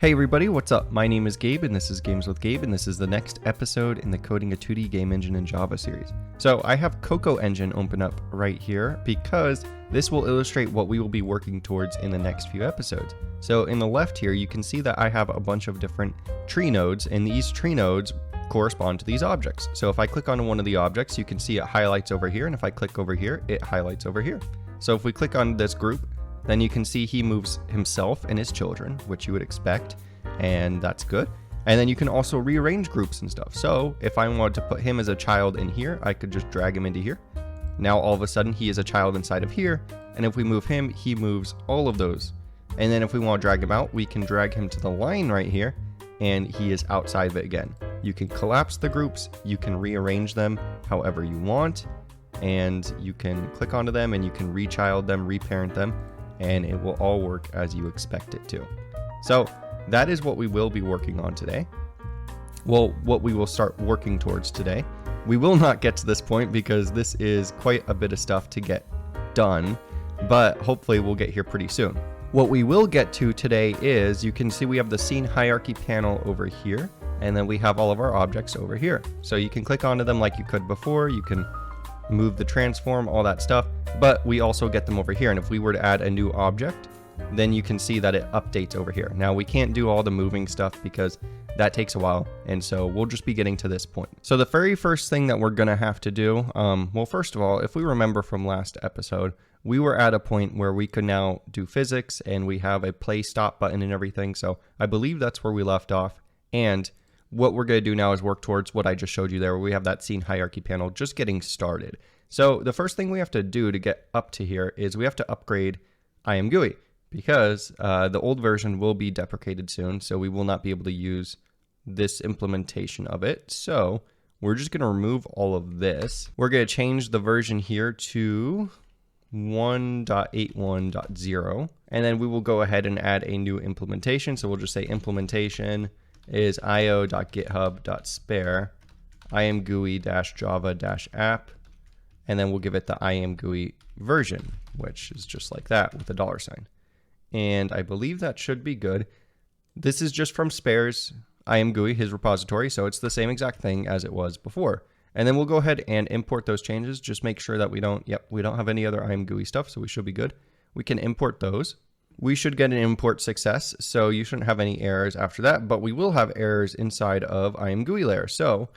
Hey everybody, what's up? My name is Gabe and this is Games with Gabe, and this is the next episode in the Coding a 2D Game Engine in Java series. So I have Cocoa Engine open up right here because this will illustrate what we will be working towards in the next few episodes. So in the left here, you can see that I have a bunch of different tree nodes, and these tree nodes correspond to these objects. So if I click on one of the objects, you can see it highlights over here, and if I click over here, it highlights over here. So if we click on this group, then you can see he moves himself and his children, which you would expect, and that's good. And then you can also rearrange groups and stuff. So if I wanted to put him as a child in here, I could just drag him into here. Now all of a sudden he is a child inside of here, and if we move him, he moves all of those. And then if we want to drag him out, we can drag him to the line right here, and he is outside of it again. You can collapse the groups, you can rearrange them however you want, and you can click onto them and you can rechild them, reparent them, and it will all work as you expect it to. So that is what we will be working on today. Well, what we will start working towards today. We will not get to this point because this is quite a bit of stuff to get done, but hopefully we'll get here pretty soon. What we will get to today is, you can see we have the scene hierarchy panel over here, and then we have all of our objects over here. So you can click onto them like you could before, you can move the transform, all that stuff, but we also get them over here. And if we were to add a new object, then you can see that it updates over here. Now we can't do all the moving stuff because that takes a while, and so we'll just be getting to this point. So the very first thing that we're gonna have to do, well, first of all, if we remember from last episode, we were at a point where we could now do physics and we have a play stop button and everything. So I believe that's where we left off. And what we're going to do now is work towards what I just showed you there, where we have that scene hierarchy panel just getting started. So the first thing we have to do to get up to here is we have to upgrade ImGui, because the old version will be deprecated soon, so we will not be able to use this implementation of it. So we're just going to remove all of this. We're going to change the version here to 1.81.0, and then we will go ahead and add a new implementation. So we'll just say implementation is io.github.spare imgui-java-app, and then we'll give it the imgui version, which is just like that with a $sign. And I believe that should be good. This is just from SpaiRs imgui, his repository, so it's the same exact thing as it was before. And then we'll go ahead and import those changes. Just make sure that we don't have any other imgui stuff, so we should be good. We can import those. We should get an import success, so you shouldn't have any errors after that, but we will have errors inside of ImGui layer. So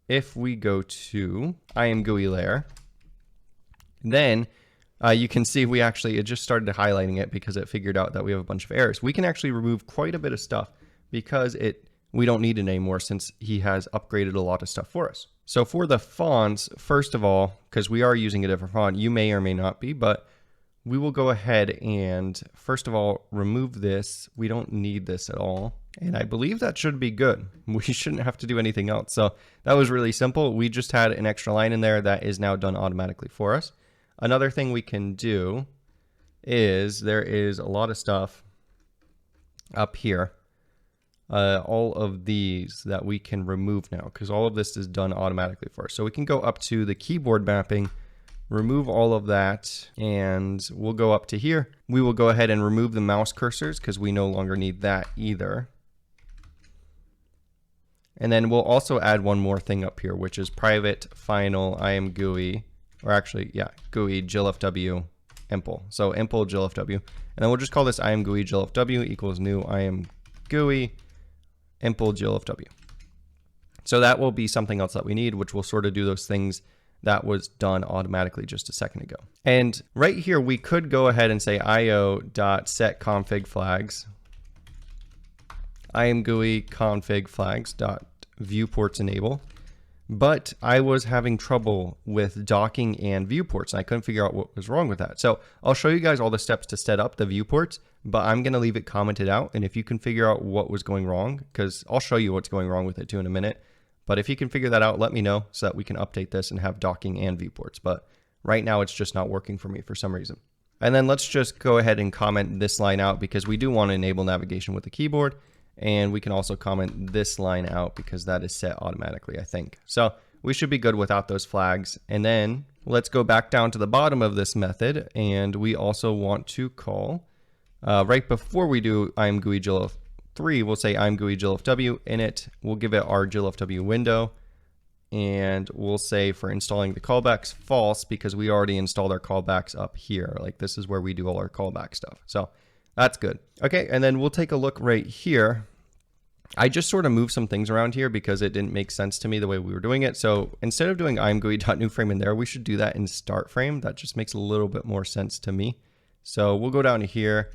if we go to ImGui layer, then you can see it just started highlighting it because it figured out that we have a bunch of errors. We can actually remove quite a bit of stuff because we don't need it anymore since he has upgraded a lot of stuff for us. So for the fonts, first of all, because we are using a different font, you may or may not be, but we will go ahead and first of all remove this. We don't need this at all, and I believe that should be good. We shouldn't have to do anything else. So that was really simple. We just had an extra line in there that is now done automatically for us. Another thing we can do is there is a lot of stuff up here, all of these that we can remove now because all of this is done automatically for us. So we can go up to the keyboard mapping, remove all of that, and we'll go up to here. We will go ahead and remove the mouse cursors because we no longer need that either. And then we'll also add one more thing up here, which is private final imgui, or actually, yeah, GUI glfw impl. So impl glfw, and then we'll just call this imgui glfw equals new imgui impl glfw. So that will be something else that we need, which will sort of do those things that was done automatically just a second ago. And right here, we could go ahead and say io.setConfig flags, imgui config flags.viewports enable, but I was having trouble with docking and viewports, and I couldn't figure out what was wrong with that. So I'll show you guys all the steps to set up the viewports, but I'm gonna leave it commented out, and if you can figure out what was going wrong, because I'll show you what's going wrong with it too in a minute, but if you can figure that out, let me know so that we can update this and have docking and viewports. But right now it's just not working for me for some reason. And then let's just go ahead and comment this line out because we do want to enable navigation with the keyboard. And we can also comment this line out because that is set automatically, I think. So we should be good without those flags. And then let's go back down to the bottom of this method. And we also want to call, right before we do imgui GL3, we'll say ImGui GLFW init. We'll give it our GLFW window. And we'll say for installing the callbacks false because we already installed our callbacks up here. Like this is where we do all our callback stuff. So that's good. Okay, and then we'll take a look right here. I just sort of moved some things around here because it didn't make sense to me the way we were doing it. So instead of doing ImGui.newFrame in there, we should do that in StartFrame. That just makes a little bit more sense to me. So we'll go down to here,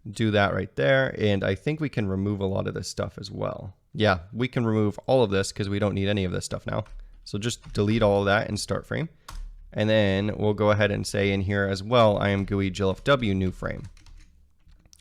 do that right there. And I think we can remove a lot of this stuff as well. Yeah, we can remove all of this because we don't need any of this stuff now. So just delete all of that in StartFrame. And then we'll go ahead and say in here as well, ImGui GLFW new frame,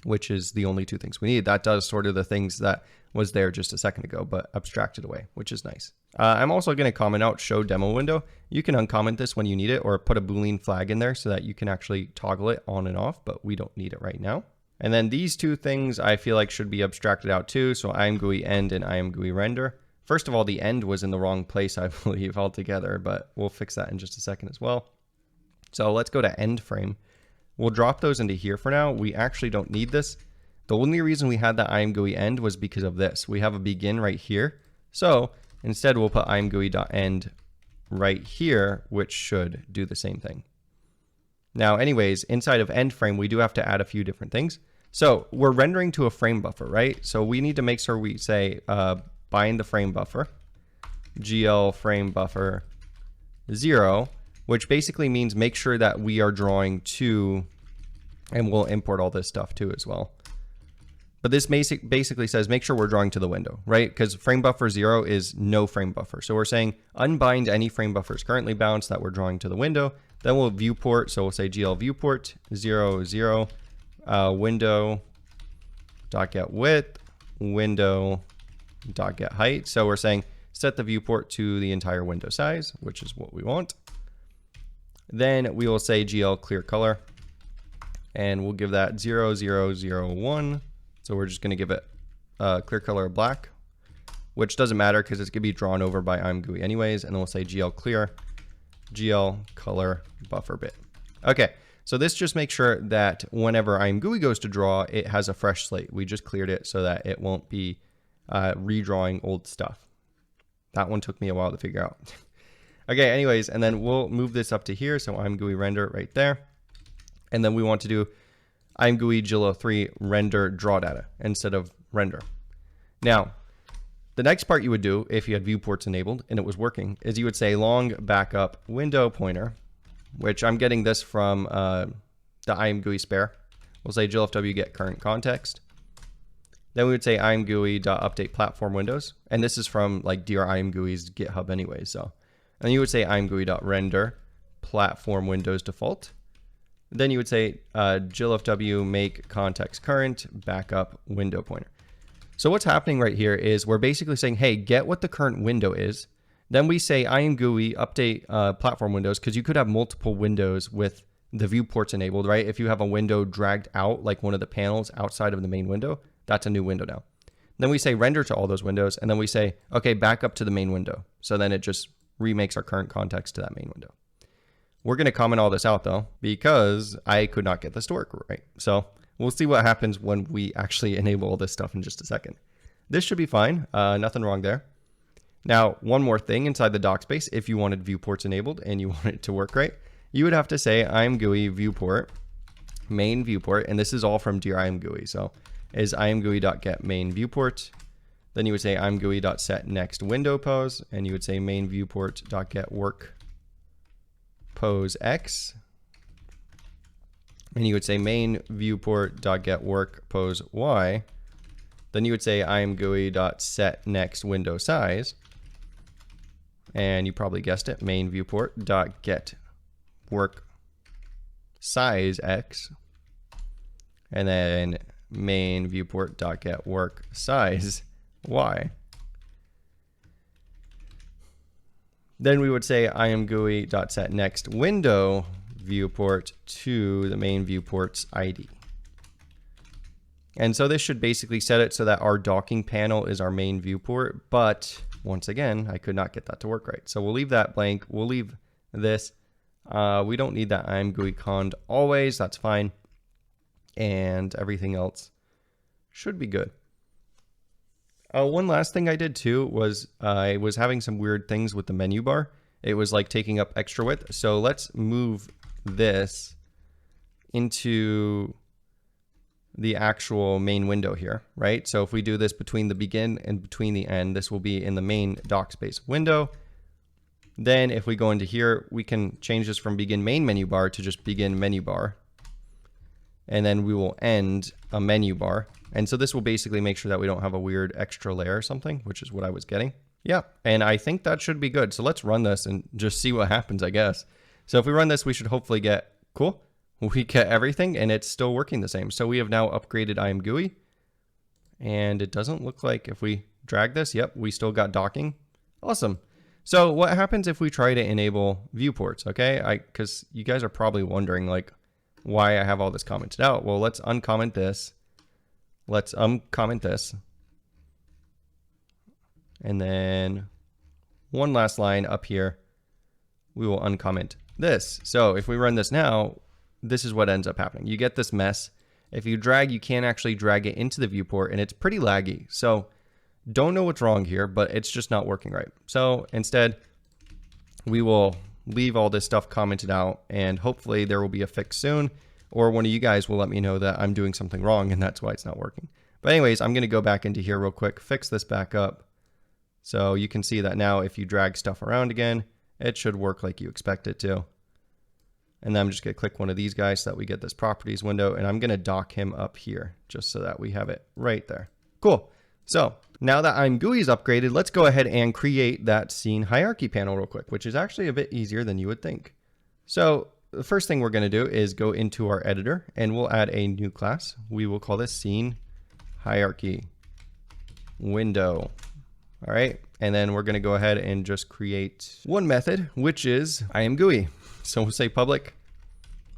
which is the only two things we need. That does sort of the things that was there just a second ago, but abstracted away, which is nice. I'm also going to comment out show demo window. You can uncomment this when you need it or put a Boolean flag in there so that you can actually toggle it on and off, but we don't need it right now. And then these two things I feel like should be abstracted out too. So ImGui end and ImGui render. First of all, the end was in the wrong place, I believe, altogether, but we'll fix that in just a second as well. So let's go to end frame. We'll drop those into here for now. We actually don't need this. The only reason we had the ImGui end was because of this. We have a begin right here. So instead we'll put ImGui.end right here, which should do the same thing. Now, anyways, inside of end frame, we do have to add a few different things. So we're rendering to a frame buffer, right? So we need to make sure we say bind the frame buffer, GL frame buffer 0, which basically means make sure that we are drawing to, and we'll import all this stuff too as well. But this basically says make sure we're drawing to the window, right? Because frame buffer 0 is no frame buffer. So we're saying unbind any frame buffers currently bound that we're drawing to the window. Then we'll viewport, so we'll say GL viewport 0, 0, window dot get width, window dot get height. So we're saying set the viewport to the entire window size, which is what we want. Then we will say GL clear color, and we'll give that 0, 0, 0, 1. So we're just going to give it a clear color of black, which doesn't matter because it's going to be drawn over by ImGui anyways. And then we'll say GL clear, GL color buffer bit. Okay, so this just makes sure that whenever ImGui goes to draw, it has a fresh slate. We just cleared it so that it won't be redrawing old stuff. That one took me a while to figure out. Okay, anyways, and then we'll move this up to here. So ImGui render right there. And then we want to do ImGui GL3 render draw data instead of render. Now, the next part you would do if you had viewports enabled and it was working is you would say long backup window pointer, which I'm getting this from the ImGui SpaiR. We'll say GLFW get current context. Then we would say ImGui.update platform windows. And this is from like dear ImGui's GitHub anyway. So, and you would say ImGui.render platform windows default. Then you would say GLFW make context current backup window pointer. So what's happening right here is we're basically saying, hey, get what the current window is. Then we say ImGui update platform windows, because you could have multiple windows with the viewports enabled, right? If you have a window dragged out, like one of the panels outside of the main window, that's a new window now. Then we say render to all those windows, and then we say, okay, back up to the main window. So then it just remakes our current context to that main window. We're going to comment all this out though, because I could not get this to work right. So we'll see what happens when we actually enable all this stuff in just a second. This should be fine. Nothing wrong there. Now, one more thing inside the doc space, if you wanted viewports enabled and you want it to work right, you would have to say ImGui viewport, main viewport, and this is all from dear ImGui. So is ImGui.get main viewport. Then you would say ImGui.set next window pose, and you would say main viewport.get work pose X, and you would say main viewport.get work pose Y. Then you would say ImGui.set next window size, and you probably guessed it, main viewport.get work size X, and then main viewport.get work size Y. Then we would say ImGui.set next window viewport to the main viewport's ID. And so this should basically set it so that our docking panel is our main viewport, but once again, I could not get that to work right. So we'll leave that blank. We'll leave this. We don't need that ImGui cond always. That's fine. And everything else should be good. One last thing I did too was I was having some weird things with the menu bar. It was like taking up extra width. So let's move this into the actual main window here, right? So if we do this between the begin and between the end, this will be in the main dock space window. Then if we go into here, we can change this from begin main menu bar to just begin menu bar. And then we will end a menu bar. And so this will basically make sure that we don't have a weird extra layer or something, which is what I was getting. Yeah, and I think that should be good. So let's run this and just see what happens, I guess. So if we run this, we should hopefully get, cool. We get everything and it's still working the same. So we have now upgraded ImGui. And it doesn't look like if we drag this, yep, we still got docking. Awesome. So what happens if we try to enable viewports, okay? Because you guys are probably wondering like why I have all this commented out. Well, let's uncomment this. Let's uncomment this. And then one last line up here, we will uncomment this. So if we run this now, this is what ends up happening. You get this mess. If you drag, you can't actually drag it into the viewport and it's pretty laggy. So don't know what's wrong here, but it's just not working right. So instead, we will leave all this stuff commented out and hopefully there will be a fix soon, or one of you guys will let me know that I'm doing something wrong and that's why it's not working. But anyways, I'm going to go back into here real quick, fix this back up. So you can see that now if you drag stuff around again, it should work like you expect it to. And then I'm just going to click one of these guys so that we get this properties window, and I'm going to dock him up here just so that we have it right there. Cool. So now that ImGui is upgraded, let's go ahead and create that scene hierarchy panel real quick, which is actually a bit easier than you would think. So the first thing we're going to do is go into our editor and we'll add a new class. We will call this scene hierarchy window. All right. And then we're going to go ahead and just create one method, which is ImGui. So we'll say public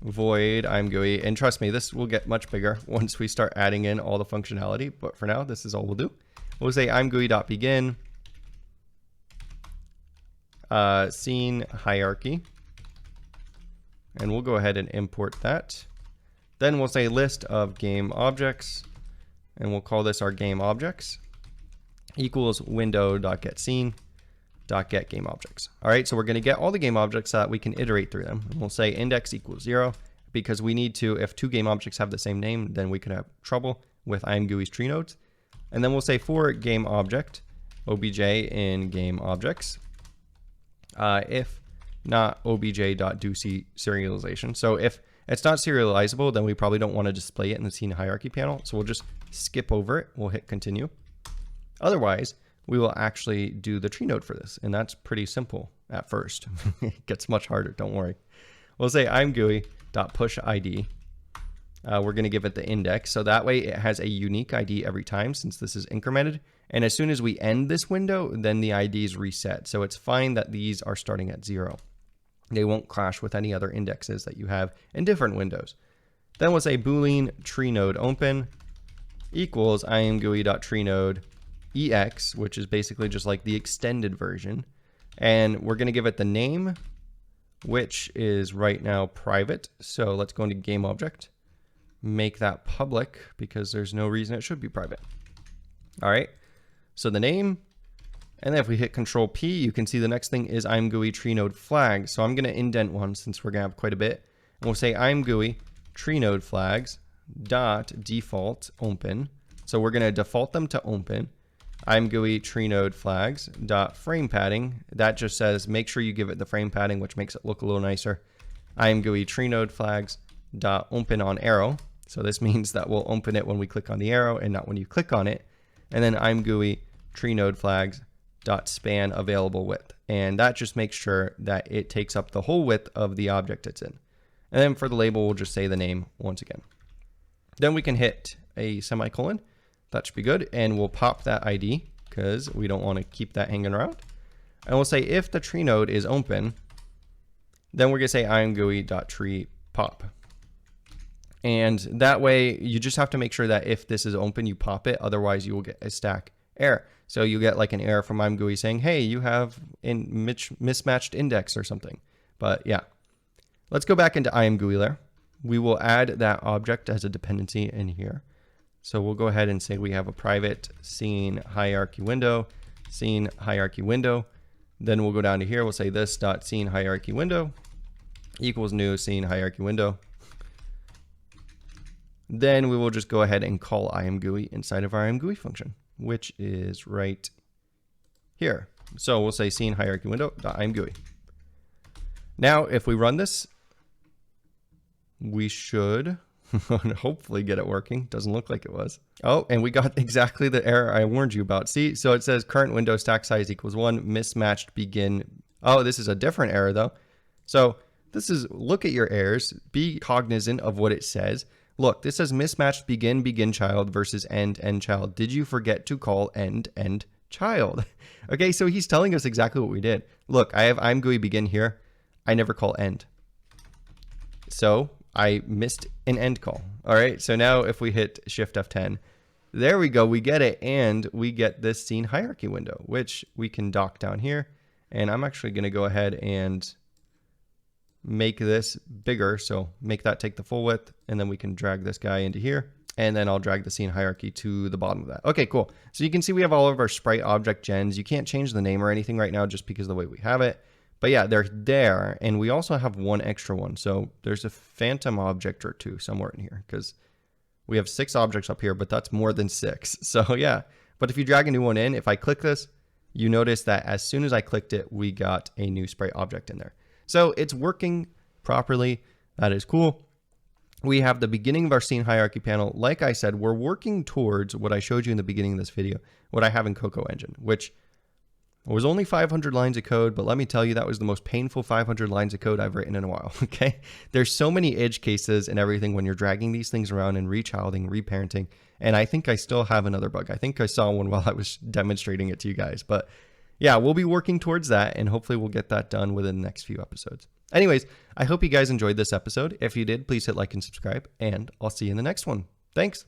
void ImGui. And trust me, this will get much bigger once we start adding in all the functionality. But for now, this is all we'll do. We'll say ImGui.begin scene hierarchy. And we'll go ahead and import that. Then we'll say list of game objects. And we'll call this our game objects. Equals window.getScene.get game objects. All right, so we're going to get all the game objects so that we can iterate through them. And we'll say index equals 0 because we need to, if two game objects have the same name, then we could have trouble with ImGui's tree nodes. And then we'll say for game object, obj in game objects, if not obj.doSerialization. So if it's not serializable, then we probably don't want to display it in the scene hierarchy panel. So we'll just skip over it. We'll hit continue. Otherwise, we will actually do the tree node for this. And that's pretty simple at first. It gets much harder, don't worry. We'll say ImGui.pushID. We're going to give it the index. So that way it has a unique ID every time since this is incremented. And as soon as we end this window, then the ID is reset. So it's fine that these are starting at 0. They won't clash with any other indexes that you have in different windows. Then we'll say Boolean tree node open equals ImGui.treeNode EX, which is basically just like the extended version. And we're going to give it the name, which is right now private. So let's go into game object, make that public because there's no reason it should be private. All right. So the name, and then if we hit Control P, you can see the next thing is ImGui tree node flag. So I'm going to indent one since we're going to have quite a bit. And we'll say ImGui tree node flags dot default open. So we're going to default them to open. ImGui tree node flags dot frame padding. That just says make sure you give it the frame padding, which makes it look a little nicer. ImGui tree node flags dot open on arrow. So this means that we'll open it when we click on the arrow and not when you click on it. And then ImGui tree node flags dot span available width. And that just makes sure that it takes up the whole width of the object it's in. And then for the label, we'll just say the name once again. Then we can hit a semicolon. That should be good. And we'll pop that ID because we don't want to keep that hanging around. And we'll say if the tree node is open, then we're going to say ImGui.treePop. And that way you just have to make sure that if this is open, you pop it. Otherwise you will get a stack error. So you get like an error from ImGui saying, hey, you have a mismatched index or something. But yeah, let's go back into ImGui layer. We will add that object as a dependency in here. So we'll go ahead and say we have a private scene hierarchy window, scene hierarchy window. Then we'll go down to here. We'll say this dot scene hierarchy window equals new scene hierarchy window. Then we will just go ahead and call ImGui inside of our ImGui function, which is right here. So we'll say scene hierarchy window dot ImGui. Now, if we run this, we should hopefully get it working. Doesn't look like it was. Oh, and we got exactly the error I warned you about. See, so it says current window stack size equals 1, mismatched begin. Oh, this is a different error though. So this is, look at your errors, be cognizant of what it says. Look, this says mismatched begin child versus end child. Did you forget to call end child? Okay, so he's telling us exactly what we did. Look, I have ImGui begin here. I never call end. So I missed an end call. All right, so now if we hit Shift F10, there we go, we get it, and we get this scene hierarchy window, which we can dock down here. And I'm actually gonna go ahead and make this bigger, so make that take the full width, and then we can drag this guy into here, and then I'll drag the scene hierarchy to the bottom of that. Okay, cool. So you can see we have all of our sprite object gens. You can't change the name or anything right now just because of the way we have it. But yeah, they're there, and we also have one extra one. So there's a phantom object or two somewhere in here, because we have 6 objects up here, but that's more than 6. So yeah, but if you drag a new one in, if I click this, you notice that as soon as I clicked it, we got a new sprite object in there. So it's working properly. That is cool. We have the beginning of our scene hierarchy panel. Like I said, we're working towards what I showed you in the beginning of this video, what I have in Cocoa Engine, which was only 500 lines of code, but let me tell you, that was the most painful 500 lines of code I've written in a while, okay? There's so many edge cases and everything when you're dragging these things around and rechilding, reparenting, and I think I still have another bug. I think I saw one while I was demonstrating it to you guys, but yeah, we'll be working towards that, and hopefully we'll get that done within the next few episodes. Anyways, I hope you guys enjoyed this episode. If you did, please hit like and subscribe, and I'll see you in the next one. Thanks.